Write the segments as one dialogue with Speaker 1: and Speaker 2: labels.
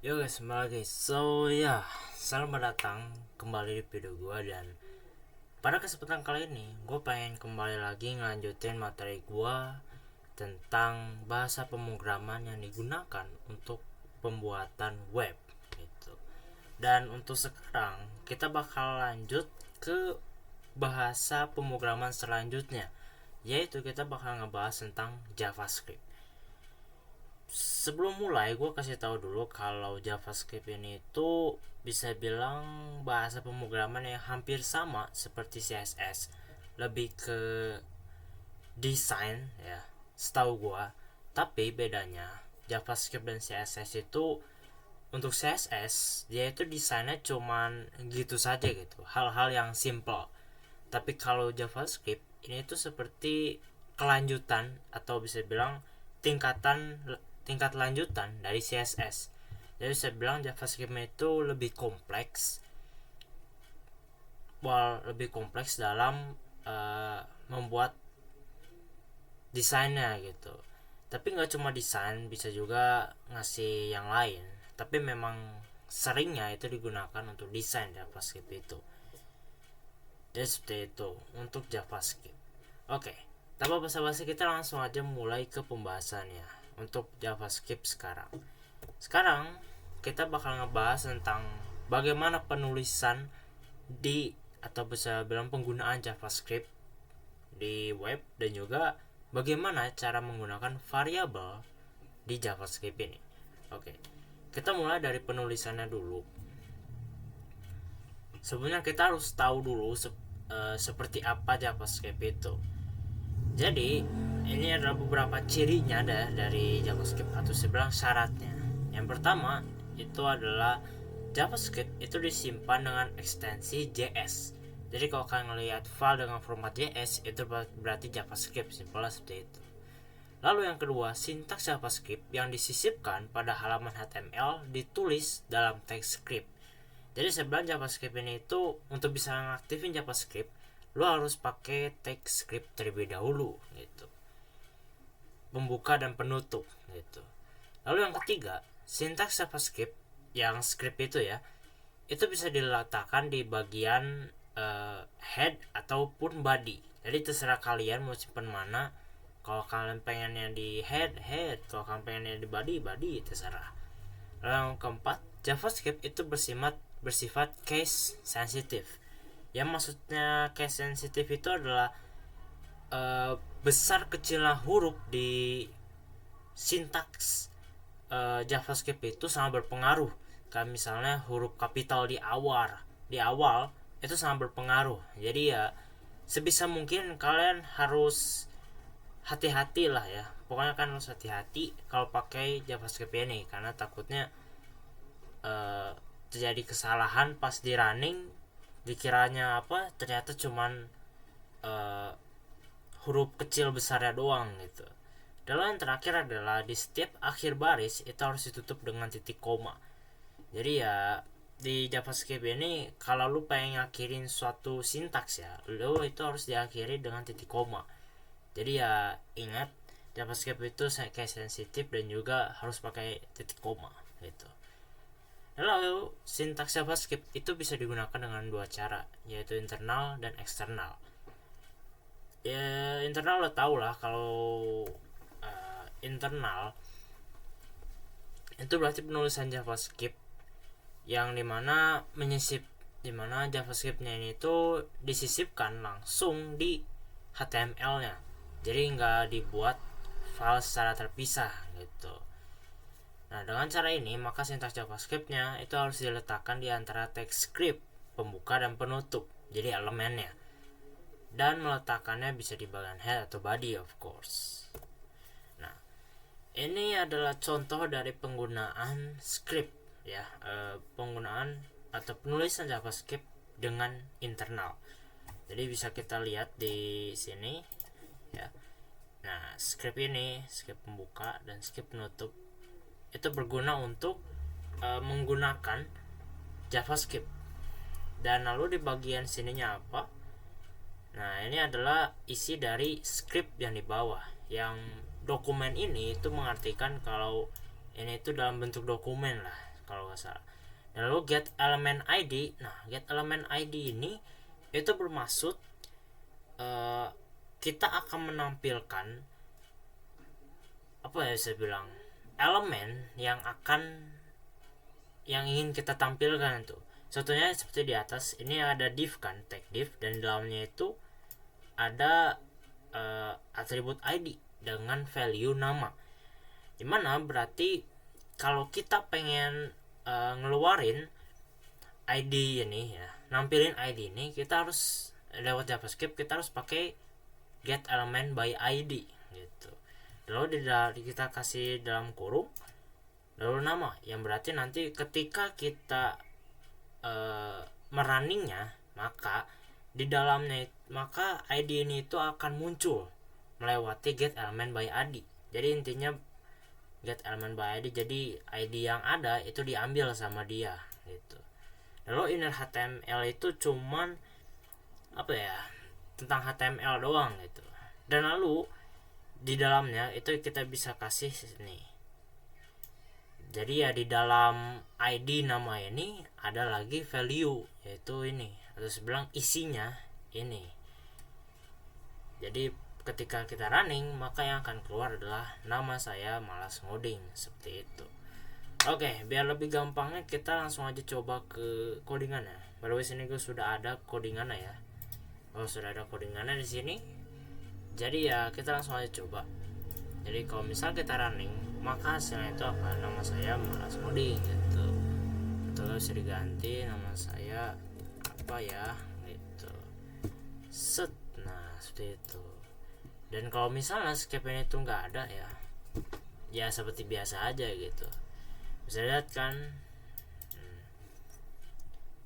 Speaker 1: Yo guys, kembali lagi. Selamat datang kembali di video gue. Dan pada kesempatan kali ini gue pengen kembali lagi ngelanjutin materi gue tentang bahasa pemrograman yang digunakan untuk pembuatan web gitu. Dan untuk sekarang kita bakal lanjut ke bahasa pemrograman selanjutnya, yaitu kita bakal ngebahas tentang JavaScript. Sebelum mulai, gue kasih tahu dulu kalau JavaScript ini itu bisa bilang bahasa pemrograman yang hampir sama seperti CSS, lebih ke desain ya, setahu gue. Tapi bedanya JavaScript dan CSS itu, untuk CSS dia itu desainnya cuman gitu saja gitu, hal-hal yang simple. Tapi kalau JavaScript ini tuh seperti kelanjutan, atau bisa bilang tingkat lanjutan dari CSS. Jadi saya bilang JavaScript itu lebih kompleks, dalam membuat desainnya gitu. Tapi nggak cuma desain, bisa juga ngasih yang lain. Tapi memang seringnya itu digunakan untuk desain JavaScript itu. Jadi seperti itu untuk JavaScript. Oke, tanpa basa-basi kita langsung aja mulai ke pembahasannya. Untuk JavaScript sekarang kita bakal ngebahas tentang bagaimana penulisan atau bisa bilang penggunaan JavaScript di web, dan juga bagaimana cara menggunakan variabel di JavaScript ini. Oke, kita mulai dari penulisannya dulu. Sebenarnya kita harus tahu dulu seperti apa JavaScript itu. Jadi ini adalah beberapa cirinya dari JavaScript, atau sebelah syaratnya. Yang pertama itu adalah JavaScript itu disimpan dengan ekstensi JS. Jadi kalau kalian melihat file dengan format JS, itu berarti JavaScript, simpelnya seperti itu. Lalu yang kedua, sintaks JavaScript yang disisipkan pada halaman HTML ditulis dalam TypeScript. Jadi sebenarnya JavaScript ini itu, untuk bisa ngaktifin JavaScript, lo harus pakai TypeScript terlebih dahulu gitu, pembuka dan penutup gitu. Lalu yang ketiga, sintaks JavaScript yang script itu ya, itu bisa diletakkan di bagian head ataupun body. Jadi terserah kalian mau simpan mana. Kalau kalian pengennya di head, kalau kalian pengennya di body, terserah. Lalu yang keempat, JavaScript itu bersifat case sensitive. Yang maksudnya case sensitive itu adalah besar kecilnya huruf di sintaks JavaScript itu sangat berpengaruh. Kayak misalnya huruf kapital di awal itu sangat berpengaruh. Jadi ya sebisa mungkin kalian harus hati-hati lah ya. Pokoknya kan harus hati-hati kalau pakai JavaScript ini, karena takutnya terjadi kesalahan pas di running, dikiranya apa, ternyata cuman huruf kecil besarnya doang gitu. Dan yang terakhir adalah di setiap akhir baris itu harus ditutup dengan titik koma. Jadi ya di JavaScript ini, kalau lu pengen ngakhirin suatu sintaks ya, lu itu harus diakhiri dengan titik koma. Jadi ya ingat, JavaScript itu kayak sensitif dan juga harus pakai titik koma gitu. Lalu sintaks JavaScript itu bisa digunakan dengan dua cara, yaitu internal dan eksternal. Ya internal lo tau lah, kalau internal itu berarti penulisan JavaScript yang dimana JavaScriptnya ini tuh disisipkan langsung di HTML-nya. Jadi nggak dibuat file secara terpisah gitu. Nah, dengan cara ini maka sintaks JavaScript-nya itu harus diletakkan di antara TypeScript pembuka dan penutup, jadi elemennya. Dan meletakkannya bisa di bagian head atau body of course. Nah, ini adalah contoh dari penggunaan script ya, penggunaan atau penulisan JavaScript dengan internal. Jadi bisa kita lihat di sini ya. Nah, script ini, script pembuka dan script penutup, itu berguna untuk menggunakan JavaScript. Dan lalu di bagian sininya apa? Nah, ini adalah isi dari script yang di bawah. Yang dokumen ini itu mengartikan kalau ini itu dalam bentuk dokumen lah, kalau nggak salah. Lalu get element ID. Nah, get element ID ini itu bermaksud kita akan menampilkan apa ya, saya bilang elemen yang ingin kita tampilkan tuh. Contohnya seperti di atas ini ada div kan, tag div, dan di dalamnya itu ada atribut ID dengan value nama. Dimana berarti kalau kita pengen ngeluarin ID ini ya, nampilin ID ini, kita harus lewat JavaScript kita harus pakai get element by ID gitu. Lalu kita kasih dalam kurung lalu nama, yang berarti nanti ketika kita merunningnya, maka di dalamnya maka ID ini itu akan muncul melewati get element by ID. Jadi intinya get element by ID, jadi ID yang ada itu diambil sama dia gitu. Lalu inner HTML itu cuman apa ya, tentang HTML doang gitu. Dan lalu di dalamnya itu kita bisa kasih nih. Jadi ya di dalam ID nama ini ada lagi value, yaitu ini, atau sebelah isinya ini. Jadi ketika kita running, maka yang akan keluar adalah nama saya malas ngoding, seperti itu. Oke, biar lebih gampangnya kita langsung aja coba ke codingannya. By the way, sini gue sudah ada codingannya ya. Sudah ada codingannya di sini. Jadi ya kita langsung aja coba. Jadi kalau misal kita running, maka hasilnya itu apa? Nama saya malas ngoding gitu. Terus diganti nama saya apa ya gitu. Set. Nah, seperti itu. Dan kalau misalnya skipnya itu nggak ada ya seperti biasa aja gitu. Bisa lihat kan.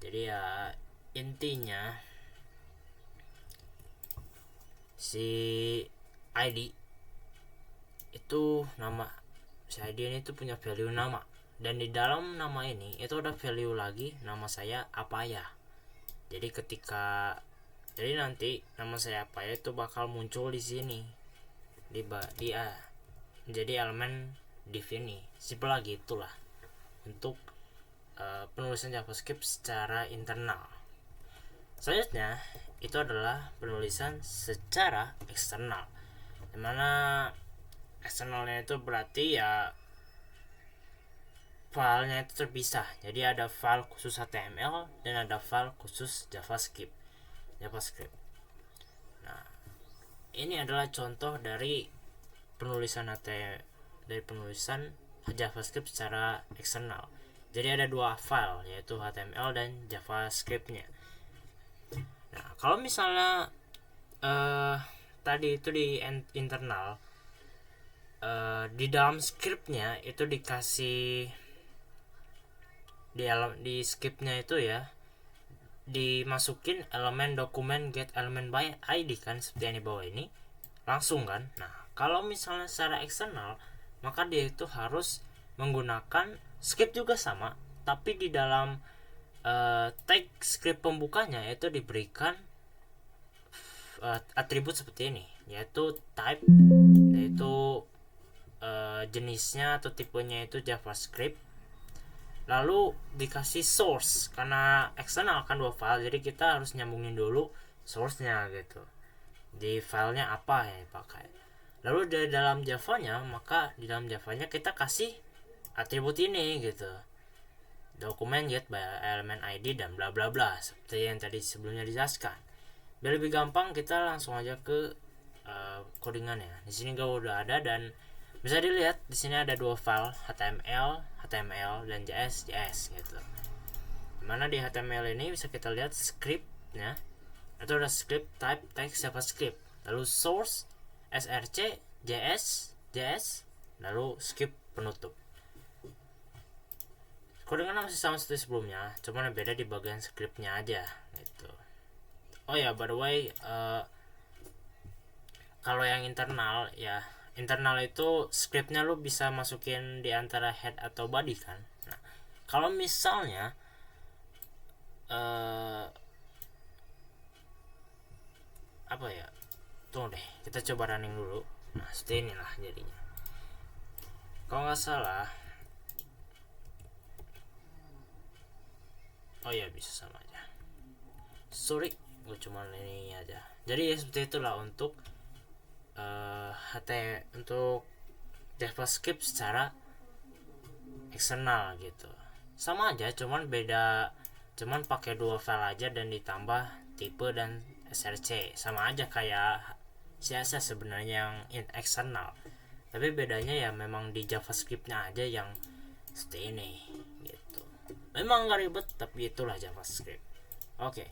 Speaker 1: Jadi ya intinya si ID itu nama si ID ini tuh punya value nama, dan di dalam nama ini itu ada value lagi nama saya apa ya. Jadi nanti nama saya apa ya itu bakal muncul di sini jadi elemen div ini. Simpel lagi itulah untuk penulisan JavaScript secara internal. Selanjutnya itu adalah penulisan secara eksternal, dimana eksternalnya itu berarti ya filenya itu terpisah. Jadi ada file khusus HTML dan ada file khusus JavaScript. Nah, ini adalah contoh dari penulisan JavaScript secara eksternal. Jadi ada dua file, yaitu HTML dan JavaScript-nya. Nah, kalau misalnya tadi itu di internal, di dalam scriptnya itu dikasih di scriptnya itu ya dimasukin elemen dokumen get element by ID kan, seperti yang di bawah ini langsung kan. Nah, kalau misalnya secara eksternal, maka dia itu harus menggunakan script juga sama, tapi di dalam tag script pembukanya itu diberikan atribut seperti ini, yaitu type, yaitu jenisnya atau tipenya itu JavaScript. Lalu dikasih source, karena eksternal kan dua file, jadi kita harus nyambungin dulu source-nya gitu, di filenya apa yang dipakai. Lalu di dalam Java-nya, maka di dalam Java-nya kita kasih atribut ini gitu, dokumen get by element ID dan bla bla bla, seperti yang tadi sebelumnya dijelaskan. Biar lebih gampang, kita langsung aja ke codingannya. Di sini gue udah ada, dan bisa dilihat di sini ada dua file, HTML dan JS gitu. Dimana di HTML ini bisa kita lihat scriptnya, itu ada script type text JavaScript, lalu source src JS, lalu script penutup. Codingan masih sama seperti sebelumnya, cuman beda di bagian scriptnya aja gitu. Oh ya, by the way, kalau yang internal itu scriptnya lu bisa masukin di antara head atau body kan. Nah, kalau misalnya apa ya, tunggu deh, kita coba running dulu. Nah, seperti inilah jadinya. Kalau nggak salah Oh ya, bisa sama aja. Sorry, gue cuman ini aja. Jadi ya seperti itulah untuk untuk JavaScript secara eksternal gitu. Sama aja, cuman pakai dua file aja dan ditambah tipe dan src. Sama aja kayak CSS sebenarnya yang eksternal. Tapi bedanya ya memang di JavaScript-nya aja yang seperti ini gitu. Memang nggak ribet, tapi itulah JavaScript. Oke.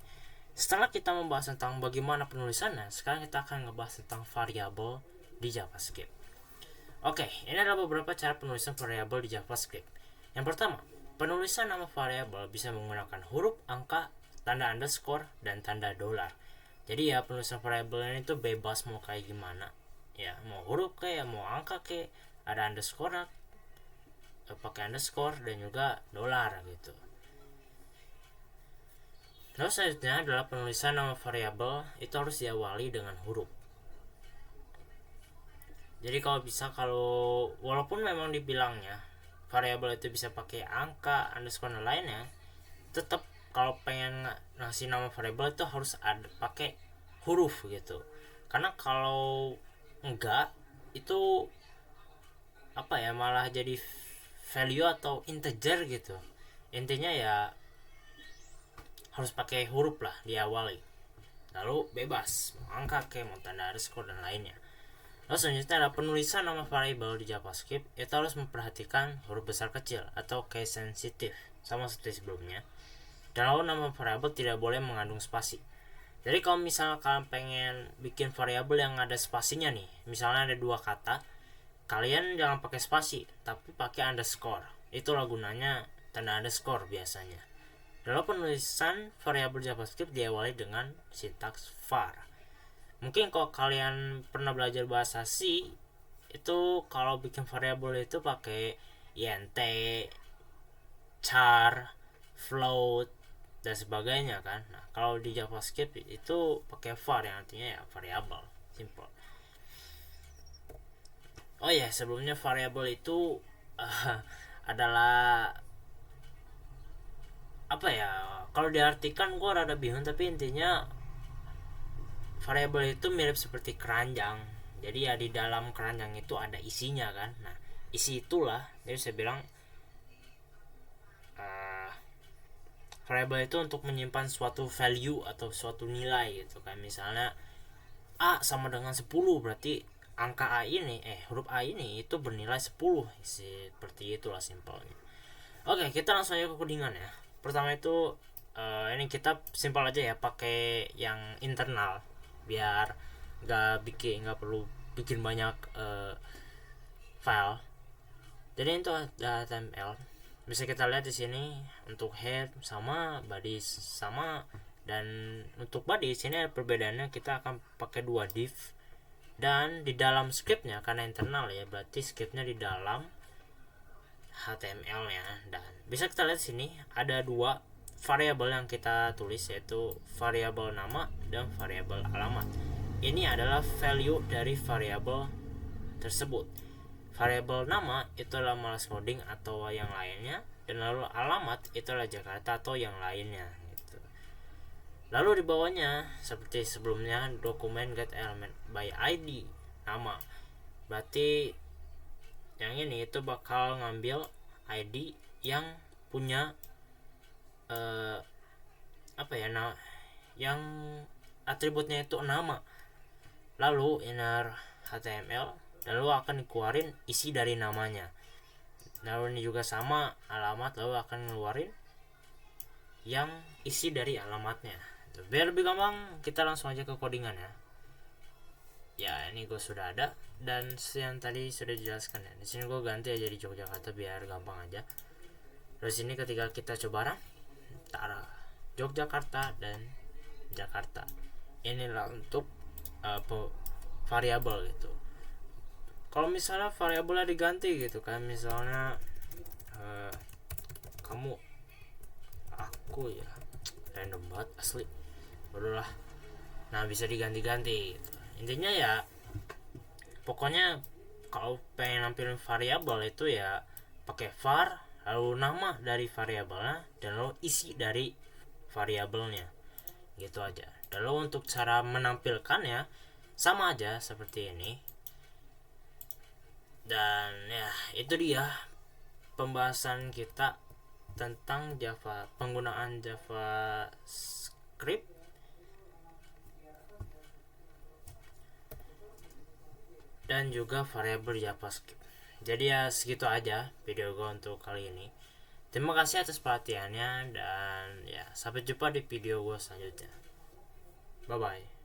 Speaker 1: Setelah kita membahas tentang bagaimana penulisannya, sekarang kita akan ngebahas tentang variabel di JavaScript. Oke, ini adalah beberapa cara penulisan variabel di JavaScript. Yang pertama, penulisan nama variabel bisa menggunakan huruf, angka, tanda underscore, dan tanda dolar. Jadi ya penulisan variabel ini tuh bebas mau kayak gimana. Ya, mau huruf kayak, mau angka kayak, ada underscore, pakai underscore dan juga dolar gitu. Lalu selanjutnya adalah penulisan nama variabel itu harus diawali dengan huruf. Jadi kalau walaupun memang dibilangnya variabel itu bisa pakai angka, underscore dan lainnya, tetap kalau pengen ngasih nama variabel itu harus ada pakai huruf gitu. Karena kalau enggak itu malah jadi value atau integer gitu. Intinya ya harus pakai huruf lah diawali. Lalu bebas mau angka kayak mau tanda underscore dan lainnya. Lalu selanjutnya adalah penulisan nama variabel di JavaScript itu harus memperhatikan huruf besar kecil atau case sensitive sama seperti sebelumnya. Dan lalu nama variabel tidak boleh mengandung spasi. Jadi kalau misalnya kalian pengen bikin variabel yang ada spasinya nih, misalnya ada dua kata, kalian jangan pakai spasi tapi pakai underscore. Itulah gunanya tanda underscore biasanya. Dalam penulisan variabel JavaScript diawali dengan sintaks var. Mungkin kalau kalian pernah belajar bahasa C, itu kalau bikin variabel itu pakai int, char, float dan sebagainya kan. Nah, kalau di JavaScript itu pakai var yang artinya ya variabel, simple. Oh ya, sebelumnya variabel itu adalah kalau diartikan gue rada bingung, tapi intinya variabel itu mirip seperti keranjang. Jadi ya di dalam keranjang itu ada isinya kan. Nah, isi itulah jadi saya bilang variabel itu untuk menyimpan suatu value atau suatu nilai gitu kan. Misalnya A sama dengan 10, berarti angka A ini huruf A ini itu bernilai 10. Seperti itulah simpelnya. Oke, kita langsung aja ke codingan ya. Pertama itu ini kita simpel aja ya, pakai yang internal biar nggak perlu bikin banyak file. Jadi itu ada HTML. Bisa kita lihat di sini untuk head sama, body sama, dan untuk body sini ada perbedaannya, kita akan pakai dua div. Dan di dalam scriptnya karena internal ya, berarti scriptnya di dalam HTML-nya. Dan bisa kita lihat sini ada dua variabel yang kita tulis, yaitu variabel nama dan variabel alamat. Ini adalah value dari variabel tersebut. Variabel nama itu adalah malas coding atau yang lainnya, dan lalu alamat itu adalah Jakarta atau yang lainnya gitu. Lalu di bawahnya seperti sebelumnya, dokumen get element by ID nama. Berarti yang ini itu bakal ngambil ID yang punya yang atributnya itu nama. Lalu inner HTML, lalu akan dikeluarin isi dari namanya. Lalu ini juga sama alamat, lalu akan ngeluarin yang isi dari alamatnya. Biar lebih gampang, kita langsung aja ke codingan ya. Ya, ini gue sudah ada, dan yang tadi sudah dijelaskan ya. Di sini gue ganti aja di Yogyakarta biar gampang aja. Terus ini ketika kita coba taruh Yogyakarta dan Jakarta. Inilah untuk variabel gitu. Kalau misalnya variabelnya diganti gitu kan, misalnya kamu, aku ya, random banget asli, udahlah. Nah, bisa diganti-ganti gitu. Intinya ya pokoknya kalau pengen nampilin variabel itu ya pakai var, lalu nama dari variabelnya, dan lalu isi dari variabelnya, gitu aja. Lalu untuk cara menampilkannya sama aja seperti ini. Dan ya itu dia pembahasan kita tentang Java, penggunaan JavaScript dan juga variabel JavaScript. Jadi ya segitu aja video gue untuk kali ini. Terima kasih atas perhatiannya dan ya sampai jumpa di video gue selanjutnya. Bye bye.